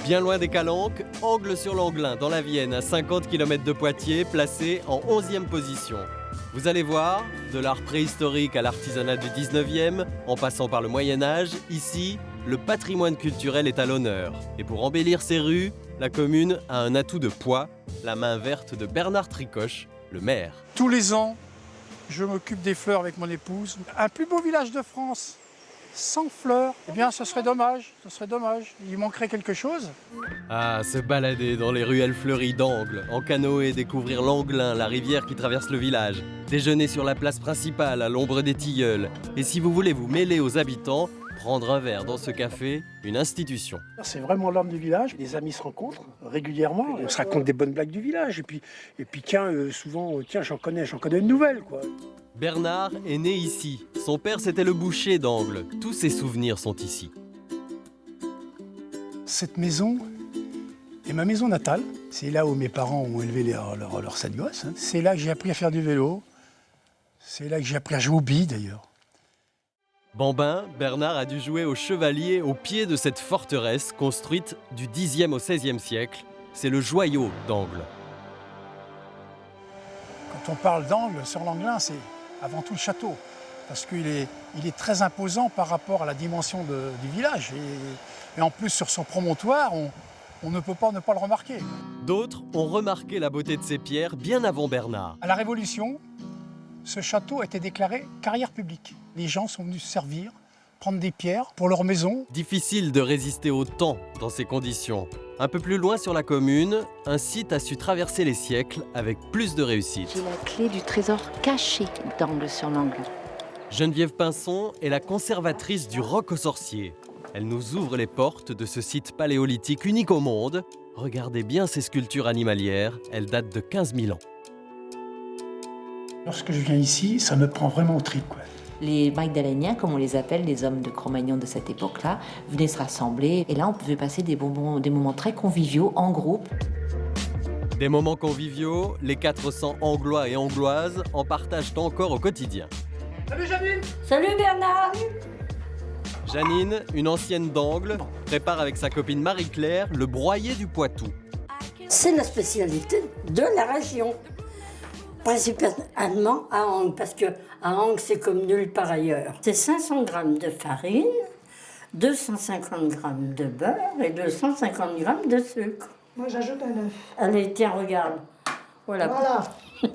Bien loin des calanques, Angles-sur-l'Anglin dans la Vienne, à 50 km de Poitiers, placé en 11e position. Vous allez voir, de l'art préhistorique à l'artisanat du 19e, en passant par le Moyen-Âge, ici, le patrimoine culturel est à l'honneur. Et pour embellir ses rues, la commune a un atout de poids, la main verte de Bernard Tricoche, le maire. Tous les ans, je m'occupe des fleurs avec mon épouse. Un plus beau village de France, sans fleurs, eh bien ce serait dommage, Il manquerait quelque chose. Ah, se balader dans les ruelles fleuries d'Angles, en canoë, découvrir l'Anglin, la rivière qui traverse le village, déjeuner sur la place principale à l'ombre des tilleuls. Et si vous voulez vous mêler aux habitants, prendre un verre dans ce café, une institution. C'est vraiment l'âme du village. Les amis se rencontrent régulièrement. On se raconte des bonnes blagues du village. Et puis souvent, j'en connais une nouvelle, quoi. Bernard est né ici. Son père, c'était le boucher d'Angles. Tous ses souvenirs sont ici. Cette maison est ma maison natale. C'est là où mes parents ont élevé leurs 7 gosses. C'est là que j'ai appris à faire du vélo. C'est là que j'ai appris à jouer aux billes, d'ailleurs. Bambin, Bernard a dû jouer au chevalier au pied de cette forteresse construite du Xe au XVIe siècle. C'est le joyau d'Angles. Quand on parle d'Angles sur l'Anglin, c'est avant tout le château. Parce qu'il est très imposant par rapport à la dimension du village. Et en plus, sur son promontoire, on ne peut pas ne pas le remarquer. D'autres ont remarqué la beauté de ces pierres bien avant Bernard. À la Révolution, ce château a été déclaré carrière publique. Les gens sont venus se servir, prendre des pierres pour leur maison. Difficile de résister au temps dans ces conditions. Un peu plus loin sur la commune, un site a su traverser les siècles avec plus de réussite. J'ai la clé du trésor caché d'Angles-sur-l'Anglin. Geneviève Pinson est la conservatrice du Roc aux Sorciers. Elle nous ouvre les portes de ce site paléolithique unique au monde. Regardez bien ces sculptures animalières, elles datent de 15 000 ans. Lorsque je viens ici, ça me prend vraiment au trip, quoi. Les Magdaléniens, comme on les appelle, les hommes de Cro-Magnon de cette époque-là, venaient se rassembler. Et là, on pouvait passer des moments très conviviaux, en groupe. Des moments conviviaux, les 400 Anglois et Angloises en partagent encore au quotidien. Salut Janine! Salut Bernard! Janine, une ancienne d'Angles, prépare avec sa copine Marie-Claire le broyé du Poitou. C'est la spécialité de la région. Principalement à Angles, parce qu'à Angles, c'est comme nulle part ailleurs. C'est 500 g de farine, 250 g de beurre et 250 g de sucre. Moi, j'ajoute un œuf. Allez, tiens, regarde. Voilà.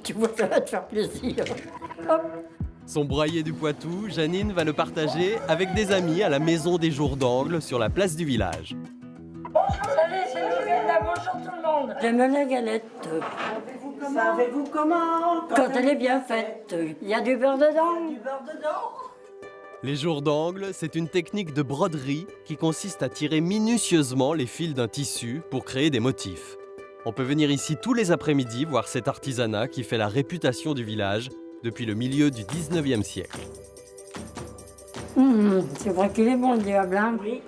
Tu vois, ça va te faire plaisir. Hop. Son broyé du Poitou, Janine va le partager avec des amis à la maison des jours d'Angles sur la place du village. Salut, c'est Louisa, bonjour tout le monde. J'aime la galette. Savez-vous comment? Quand elle est bien faite, il y a du beurre dedans. Du beurre dedans? Les jours d'Angles, c'est une technique de broderie qui consiste à tirer minutieusement les fils d'un tissu pour créer des motifs. On peut venir ici tous les après-midi voir cet artisanat qui fait la réputation du village depuis le milieu du 19e siècle. C'est vrai qu'il est bon le diable, hein? Oui.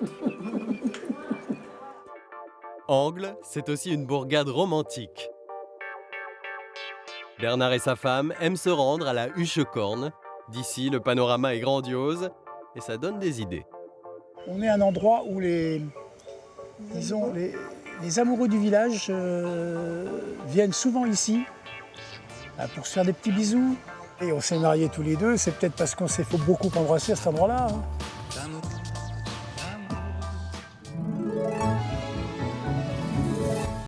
Angles, c'est aussi une bourgade romantique. Bernard et sa femme aiment se rendre à la Huchecorne. D'ici, le panorama est grandiose et ça donne des idées. On est à un endroit où les amoureux du village viennent souvent ici pour se faire des petits bisous. Et on s'est mariés tous les deux, c'est peut-être parce qu'on s'est fait beaucoup embrasser à cet endroit-là.